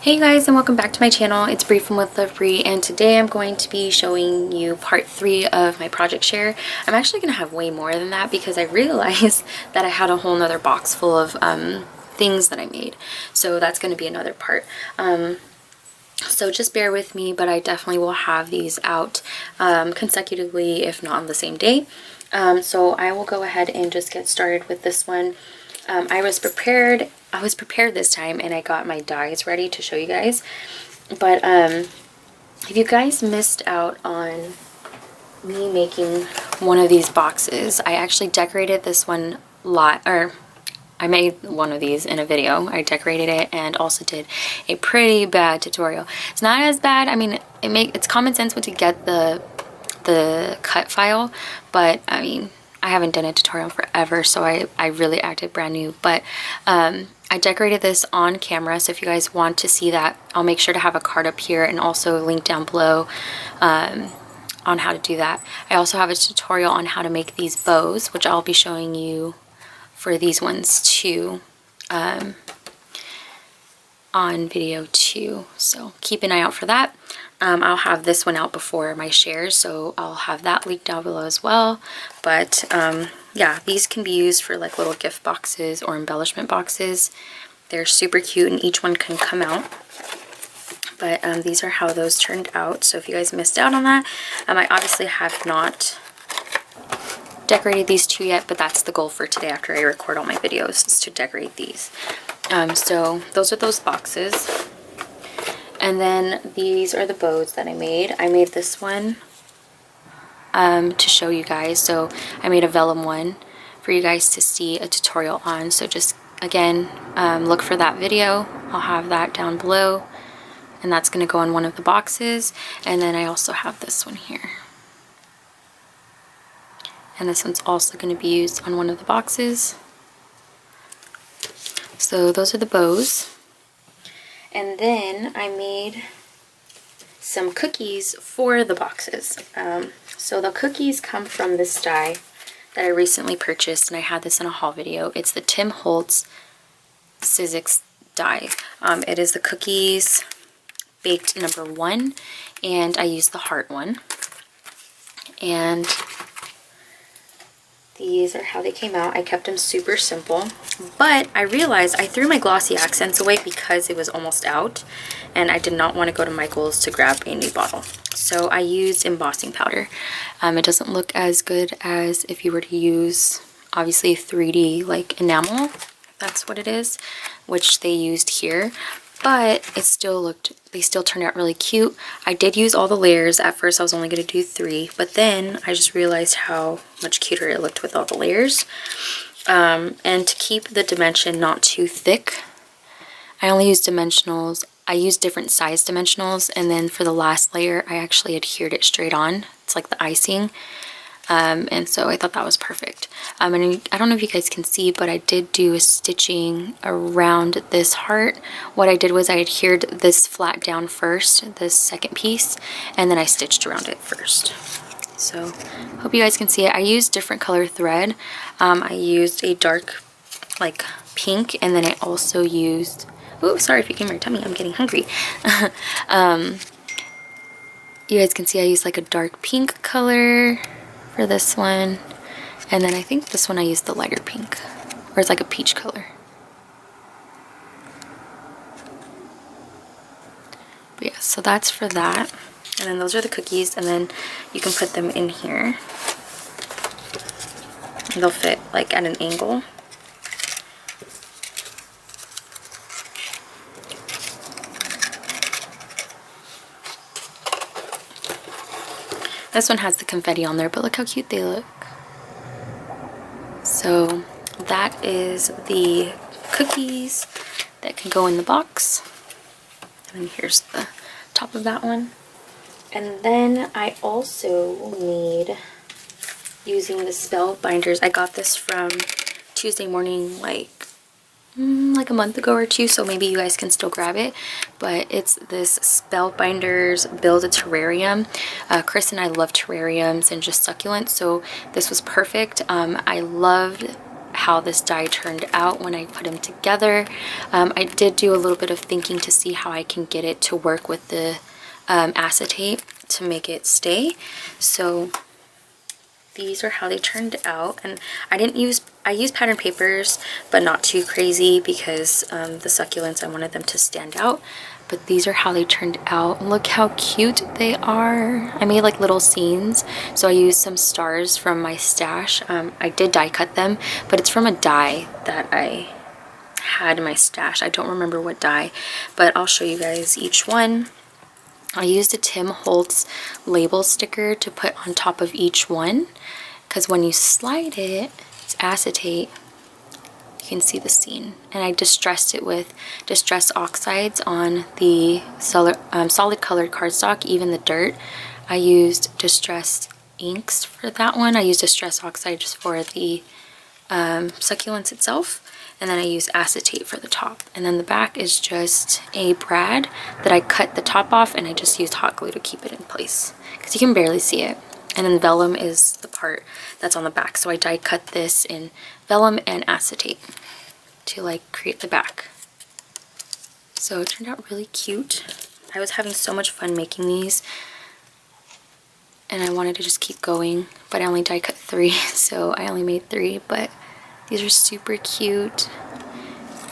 Hey guys, and welcome back to my channel. It's Bree from With Love Bree, and today I'm going to be showing you part 3 of my project share. I'm actually going to have way more than that because I realized that I had a whole nother box full of things that I made. So that's going to be another part. So just bear with me, but I definitely will have these out consecutively, if not on the same day. So I will go ahead and just get started with this one. I was prepared this time, and I got my dies ready to show you guys. But if you guys missed out on me making one of these boxes, I actually decorated this one I made one of these in a video. I decorated it and also did a pretty bad tutorial. It's not as bad. I mean, it's common sense once you get the cut file, but I mean, I haven't done a tutorial forever, so I really acted brand new. But I decorated this on camera, so if you guys want to see that, I'll make sure to have a card up here and also a link down below on how to do that. I also have a tutorial on how to make these bows, which I'll be showing you for these ones too on video too, so keep an eye out for that. I'll have this one out before my shares, so I'll have that linked down below as well. But yeah, these can be used for like little gift boxes or embellishment boxes. They're super cute, and each one can come out. But these are how those turned out. So if you guys missed out on that, I obviously have not decorated these two yet, but that's the goal for today after I record all my videos, is to decorate these. So those are those boxes. And then these are the bows that I made. I made this one to show you guys. So I made a vellum one for you guys to see a tutorial on. So just, again, look for that video. I'll have that down below. And that's going to go on one of the boxes. And then I also have this one here. And this one's also going to be used on one of the boxes. So those are the bows. And then I made some cookies for the boxes. So the cookies come from this die that I recently purchased, and I had this in a haul video. It's the Tim Holtz Sizzix die. It is the cookies baked #1, and I used the heart one. And these are how they came out. I kept them super simple, but I realized I threw my glossy accents away because it was almost out, and I did not want to go to Michael's to grab a new bottle. So I used embossing powder. It doesn't look as good as if you were to use, obviously, 3D like enamel. That's what it is, which they used here. But they still turned out really cute. I did use all the layers. At first I was only going to do 3, but then I just realized how much cuter it looked with all the layers. And to keep the dimension not too thick, I only used dimensionals. I used different size dimensionals, and then for the last layer I actually adhered it straight on. It's like the icing. And so I thought that was perfect. And I don't know if you guys can see, but I did do a stitching around this heart. What I did was I adhered this flat down first, this second piece, and then I stitched around it first. So hope you guys can see it. I used different color thread. I used a dark like pink, and then I also used, ooh, sorry if you can hear my tummy, I'm getting hungry. You guys can see I used like a dark pink color for this one, and then I think this one I used the lighter pink, or it's like a peach color. But yeah, so that's for that. And then those are the cookies, and then you can put them in here. And they'll fit like at an angle. This one has the confetti on there, but look how cute they look. So that is the cookies that can go in the box. And then here's the top of that one. And then I also made, using the spell binders, I got this from Tuesday Morning like a month ago or two, so maybe you guys can still grab it. But it's this Spellbinders Build a Terrarium. Chris and I love terrariums and just succulents, so this was perfect. I loved how this die turned out when I put them together. I did do a little bit of thinking to see how I can get it to work with the acetate to make it stay. So these are how they turned out, and I used pattern papers, but not too crazy because the succulents, I wanted them to stand out. But these are how they turned out. Look how cute they are. I made like little scenes, so I used some stars from my stash. I did die cut them, but it's from a die that I had in my stash. I don't remember what die, but I'll show you guys each one. I used a Tim Holtz label sticker to put on top of each one, because when you slide it, it's acetate, you can see the scene. And I distressed it with distress oxides on the solid colored cardstock, even the dirt. I used distressed inks for that one. I used distress oxides for the succulents itself. And then I use acetate for the top. And then the back is just a brad that I cut the top off, and I just used hot glue to keep it in place because you can barely see it. And then vellum is the part that's on the back. So I die cut this in vellum and acetate to like create the back. So it turned out really cute. I was having so much fun making these, and I wanted to just keep going, but I only die cut 3, so I only made 3, but these are super cute.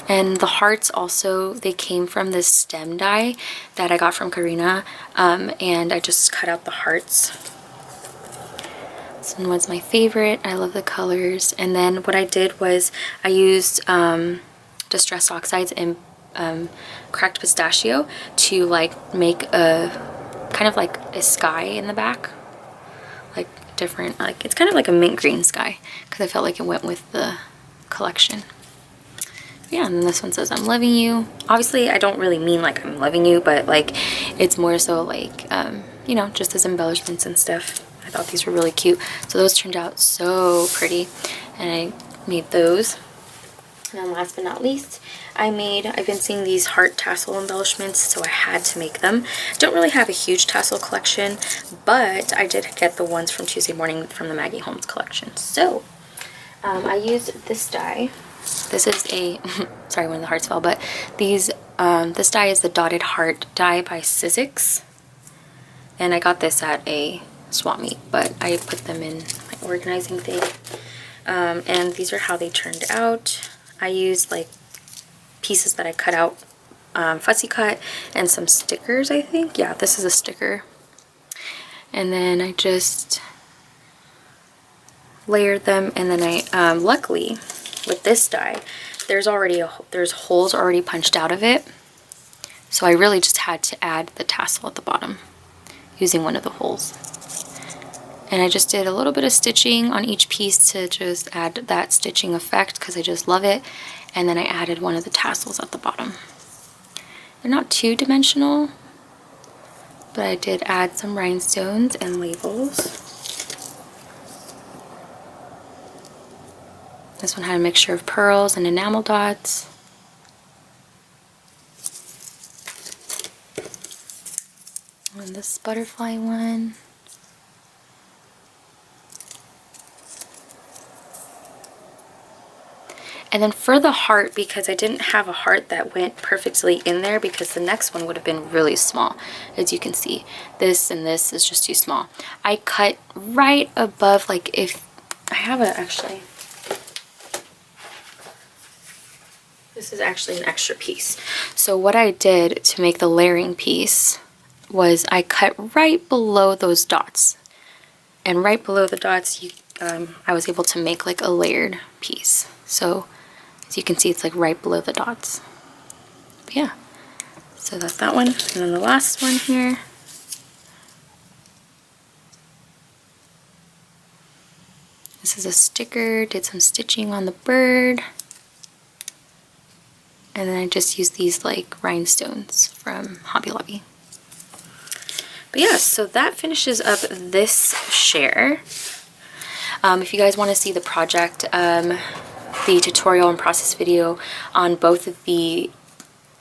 And the hearts also, they came from this stem die that I got from Karina, and I just cut out the hearts. This one was my favorite. I love the colors. And then what I did was I used distress oxides and cracked pistachio to like make a kind of like a sky in the back, like different, like it's kind of like a mint green sky because I felt like it went with the collection. Yeah, and then this one says I'm loving you. Obviously I don't really mean like I'm loving you, but like it's more so like you know, just as embellishments and stuff. I thought these were really cute, so those turned out so pretty, and I made those. And then last but not least, I've been seeing these heart tassel embellishments, so I had to make them. I don't really have a huge tassel collection, but I did get the ones from Tuesday Morning from the Maggie Holmes collection. So I used this die. This is a sorry, one of the hearts fell, but these this die is the dotted heart die by Sizzix, and I got this at a swap meet, but I put them in my organizing thing. And these are how they turned out. I used like pieces that I cut out, fussy cut, and some stickers, I think. Yeah, this is a sticker. And then I just layered them, and then I luckily with this die there's holes already punched out of it, so I really just had to add the tassel at the bottom using one of the holes. And I just did a little bit of stitching on each piece to just add that stitching effect because I just love it. And then I added one of the tassels at the bottom. They're not too dimensional, but I did add some rhinestones and labels. This one had a mixture of pearls and enamel dots. And this butterfly one. And then for the heart, because I didn't have a heart that went perfectly in there, because the next one would have been really small. As you can see, this and this is just too small. I cut right above, like if I have it actually. This is actually an extra piece. So what I did to make the layering piece was I cut right below those dots. And right below the dots, I was able to make like a layered piece. So as you can see, it's like right below the dots. But yeah, so that's that one. And then the last one here. This is a sticker, did some stitching on the bird. And then I just used these like rhinestones from Hobby Lobby. But yeah, so that finishes up this share. If you guys want to see the project, the tutorial and process video on both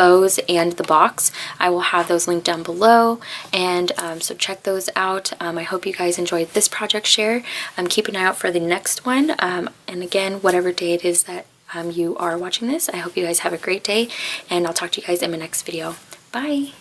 bows and the box. I will have those linked down below, and so check those out. I hope you guys enjoyed this project share. Keep an eye out for the next one, and again, whatever day it is that you are watching this, I hope you guys have a great day, and I'll talk to you guys in my next video. Bye!